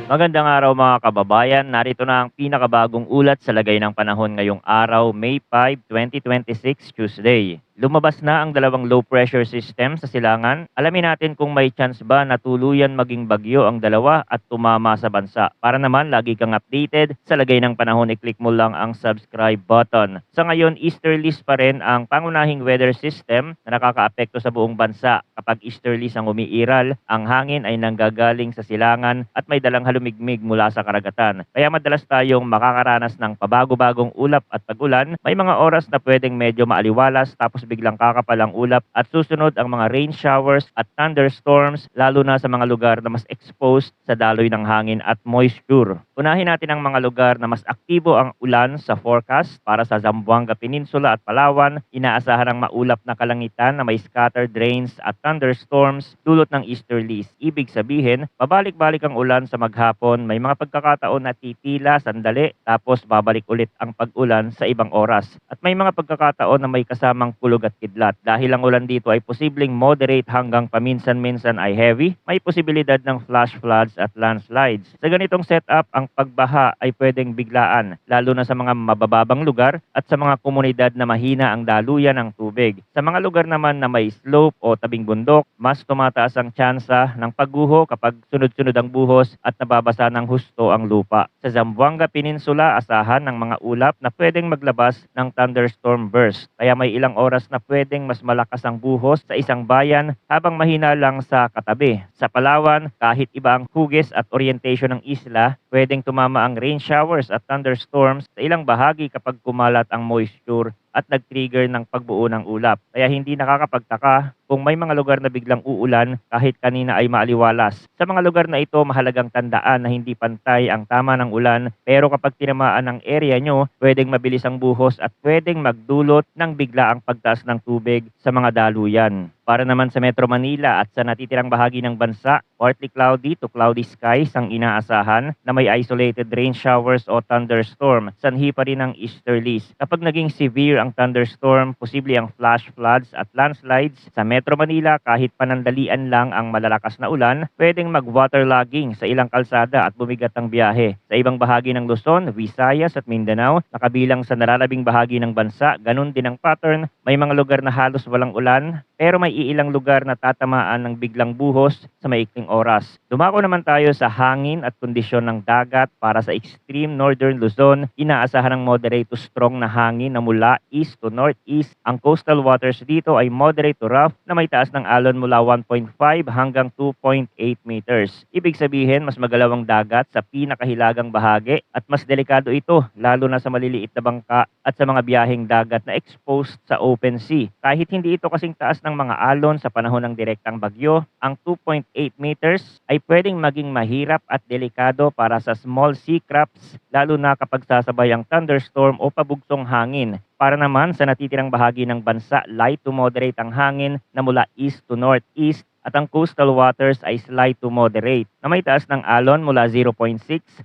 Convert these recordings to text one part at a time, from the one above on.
Magandang araw mga kababayan. Narito na ang pinakabagong ulat sa lagay ng panahon ngayong araw, May 5, 2026, Tuesday. Lumabas na ang dalawang low pressure system sa silangan. Alamin natin kung may chance ba na tuluyan maging bagyo ang dalawa at tumama sa bansa. Para naman lagi kang updated sa lagay ng panahon, i-click mo lang ang subscribe button. Sa ngayon, easterlies pa rin ang pangunahing weather system na nakakaapekto sa buong bansa. Kapag easterlies ang umiiral, ang hangin ay nanggagaling sa silangan at may dalang halumigmig mula sa karagatan. Kaya madalas tayong makakaranas ng pabago-bagong ulap at pag-ulan. May mga oras na pwedeng medyo maaliwalas tapos biglang kakapal ang ulap at susunod ang mga rain showers at thunderstorms, lalo na sa mga lugar na mas exposed sa daloy ng hangin at moisture. Unahin natin ang mga lugar na mas aktibo ang ulan sa forecast. Para sa Zamboanga Peninsula at Palawan, inaasahan ang maulap na kalangitan na may scattered rains at thunderstorms dulot ng easterlies. Ibig sabihin, pabalik-balik ang ulan sa maghapon, may mga pagkakataon na titila sandali tapos babalik ulit ang pag-ulan sa ibang oras. At may mga pagkakataon na may kasamang kulog at kidlat. Dahil ang ulan dito ay posibleng moderate hanggang paminsan-minsan ay heavy, may posibilidad ng flash floods at landslides. Sa ganitong setup, ang pagbaha ay pwedeng biglaan, lalo na sa mga mabababang lugar at sa mga komunidad na mahina ang daluyan ng tubig. Sa mga lugar naman na may slope o tabing bundok, mas tumataas ang tsansa ng pagguho kapag sunod-sunod ang buhos at nababasa ng husto ang lupa. Sa Zamboanga Peninsula, asahan ng mga ulap na pwedeng maglabas ng thunderstorm burst. Kaya may ilang oras na pwedeng mas malakas ang buhos sa isang bayan habang mahina lang sa katabi. Sa Palawan, kahit iba ang hugis at orientation ng isla, pwedeng tumama ang rain showers at thunderstorms sa ilang bahagi kapag kumalat ang moisture at nag-trigger ng pagbuo ng ulap. Kaya hindi nakakapagtaka kung may mga lugar na biglang uulan kahit kanina ay maaliwalas. Sa mga lugar na ito, mahalagang tandaan na hindi pantay ang tama ng ulan, pero kapag tinamaan ang area nyo, pwedeng mabilis ang buhos at pwedeng magdulot ng biglaang pagtaas ng tubig sa mga daluyan. Para naman sa Metro Manila at sa natitirang bahagi ng bansa, partly cloudy to cloudy skies ang inaasahan na may isolated rain showers o thunderstorm. Sanhi pa rin ang easterlies. Kapag naging severe ang thunderstorm, posible ang flash floods at landslides. Sa Metro Manila, kahit panandalian lang ang malalakas na ulan, pwedeng mag-waterlogging sa ilang kalsada at bumigat ang biyahe. Sa ibang bahagi ng Luzon, Visayas at Mindanao, nakabilang sa nalalabing bahagi ng bansa, ganun din ang pattern. May mga lugar na halos walang ulan, pero may iilang lugar na tatamaan ng biglang buhos sa maikling oras. Dumako naman tayo sa hangin at kondisyon ng dagat. Para sa extreme northern Luzon, inaasahan ng moderate to strong na hangin na mula east to northeast. Ang coastal waters dito ay moderate to rough na may taas ng alon mula 1.5 hanggang 2.8 meters. Ibig sabihin, mas magalaw ang dagat sa pinakahilagang bahagi at mas delikado ito, lalo na sa maliliit na bangka at sa mga biyaheng dagat na exposed sa open sea. Kahit hindi ito kasing taas ng mga alon sa panahon ng direktang bagyo, ang 2.8 meters ay pwedeng maging mahirap at delikado para sa small sea crafts, lalo na kapag sasabay ang thunderstorm o pabugsong hangin. Para naman sa natitirang bahagi ng bansa, light to moderate ang hangin na mula east to northeast at ang coastal waters ay slight to moderate na may taas ng alon mula 0.6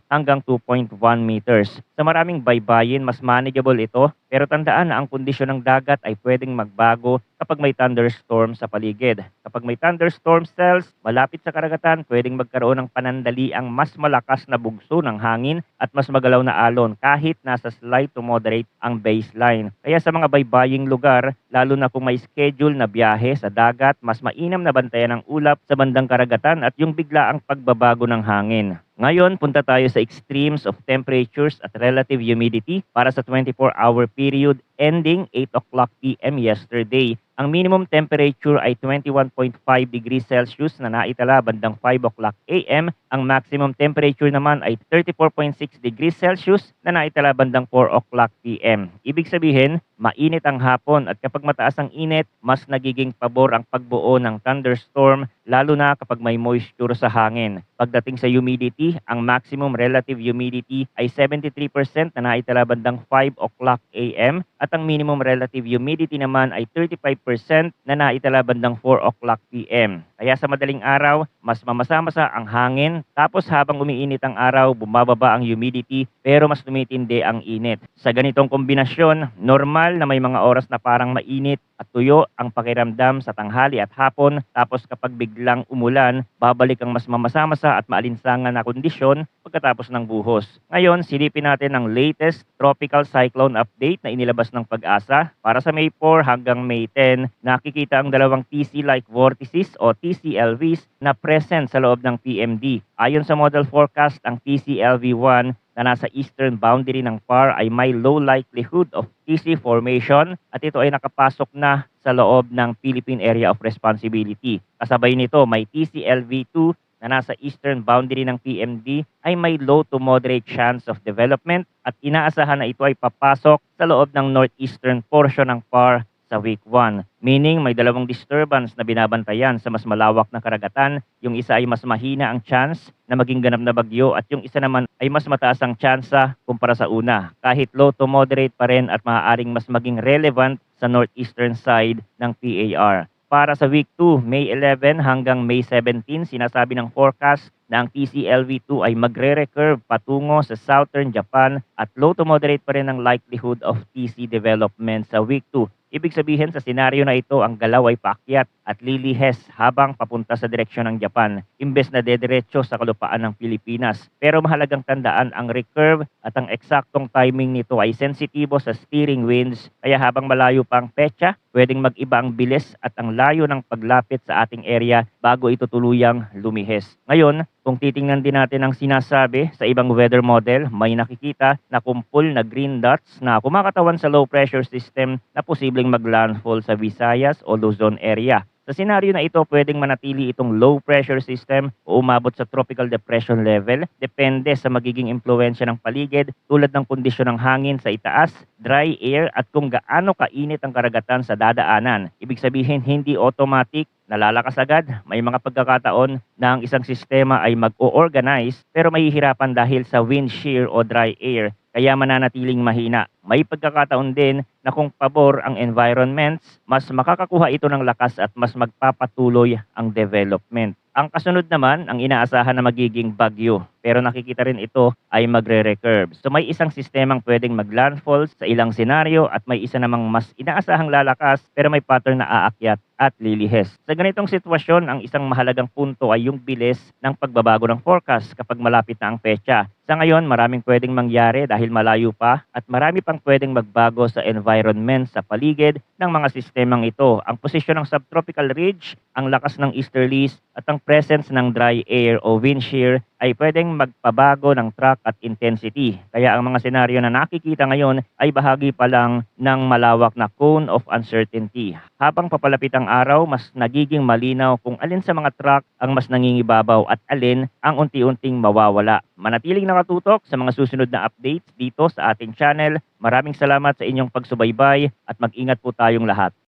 hanggang 2.1 meters. Sa maraming baybayin, mas manageable ito, pero tandaan na ang kondisyon ng dagat ay pwedeng magbago kapag may thunderstorm sa paligid. Kapag may thunderstorm cells malapit sa karagatan, pwedeng magkaroon ng panandali ang mas malakas na bugso ng hangin at mas magalaw na alon kahit nasa slight to moderate ang baseline. Kaya sa mga baybaying lugar, lalo na kung may schedule na biyahe sa dagat, mas mainam na bantayan ang ulap sa bandang karagatan at yung biglaang pagbabago ng hangin. Ngayon, punta tayo sa extremes of temperatures at relative humidity para sa 24-hour period ending 8 o'clock p.m. yesterday. Ang minimum temperature ay 21.5 degrees Celsius na naitala bandang 5 o'clock a.m. Ang maximum temperature naman ay 34.6 degrees Celsius na naitala bandang 4 o'clock p.m. Ibig sabihin, mainit ang hapon at kapag mataas ang init, mas nagiging pabor ang pagbuo ng thunderstorm, lalo na kapag may moisture sa hangin. Pagdating sa humidity, ang maximum relative humidity ay 73% na naitala bandang 5 o'clock a.m. at ang minimum relative humidity naman ay 35% na naitala bandang 4 o'clock p.m. Kaya sa madaling araw, mas mamasa-masa ang hangin, tapos habang umiinit ang araw, bumababa ang humidity pero mas tumitindi ang init. Sa ganitong kombinasyon, normal na may mga oras na parang mainit at tuyo ang pakiramdam sa tanghali at hapon, tapos kapag biglang umulan, babalik ang mas mamasa-masa at maalinsangan na kondisyon pagkatapos ng buhos. Ngayon, silipin natin ang latest tropical cyclone update na inilabas ng Pag-asa. Para sa May 4 hanggang May 10, nakikita ang dalawang TC-like vortices o TCLVs na present sa loob ng PMD. Ayon sa model forecast, ang TCLV-1 na nasa eastern boundary ng PAR ay may low likelihood of TC formation at ito ay nakapasok na sa loob ng Philippine Area of Responsibility. Kasabay nito, may TCLV-2 na nasa eastern boundary ng PMD ay may low to moderate chance of development at inaasahan na ito ay papasok sa loob ng northeastern portion ng PAR sa week 1. Meaning may dalawang disturbance na binabantayan sa mas malawak na karagatan. Yung isa ay mas mahina ang chance na maging ganap na bagyo at yung isa naman ay mas mataas ang tsansa kumpara sa una. Kahit low to moderate pa rin at maaaring mas maging relevant sa northeastern side ng PAR. Para sa week 2, May 11 hanggang May 17, sinasabi ng forecast na ang TCLV-2 ay magre-recurve patungo sa southern Japan at low to moderate pa rin ang likelihood of TC development sa week 2. Ibig sabihin sa senaryo na ito, ang galaw ay paakyat at lilihes habang papunta sa direksyon ng Japan, imbes na dediretso sa kalupaan ng Pilipinas. Pero mahalagang tandaan, ang recurve at ang eksaktong timing nito ay sensitibo sa steering winds, kaya habang malayo pa ang petsa, pwedeng mag-iba ang bilis at ang layo ng paglapit sa ating area bago ito tuluyang lumihes. Ngayon, kung titingnan din natin ang sinasabi sa ibang weather model, may nakikita na kumpul na green dots na kumakatawan sa low pressure system na posibleng maglandfall sa Visayas o Luzon area. Sa senaryo na ito, pwedeng manatili itong low pressure system o umabot sa tropical depression level. Depende sa magiging impluensya ng paligid tulad ng kondisyon ng hangin sa itaas, dry air at kung gaano kainit ang karagatan sa dadaanan. Ibig sabihin, hindi automatic nalalakas agad. May mga pagkakataon na ang isang sistema ay mag-o-organize pero mahihirapan dahil sa wind shear o dry air, kaya mananatiling mahina. May pagkakataon din na kung pabor ang environments, mas makakakuha ito ng lakas at mas magpapatuloy ang development. Ang kasunod naman, ang inaasahan na magiging bagyo. Pero nakikita rin ito ay magre-recurve. So may isang sistemang pwedeng maglandfall sa ilang senaryo at may isa namang mas inaasahang lalakas pero may pattern na aakyat at lilihes. Sa ganitong sitwasyon, ang isang mahalagang punto ay yung bilis ng pagbabago ng forecast kapag malapit na ang petsa. Sa ngayon, maraming pwedeng mangyari dahil malayo pa at marami pang pwedeng magbago sa environment sa paligid ng mga sistemang ito. Ang posisyon ng subtropical ridge, ang lakas ng easterlies at ang presence ng dry air o wind shear ay pwedeng magpabago ng track at intensity. Kaya ang mga senaryo na nakikita ngayon ay bahagi pa lang ng malawak na cone of uncertainty. Habang papalapit ang araw, mas nagiging malinaw kung alin sa mga track ang mas nangingibabaw at alin ang unti-unting mawawala. Manatiling nakatutok sa mga susunod na updates dito sa ating channel. Maraming salamat sa inyong pagsubaybay at mag-ingat po tayong lahat.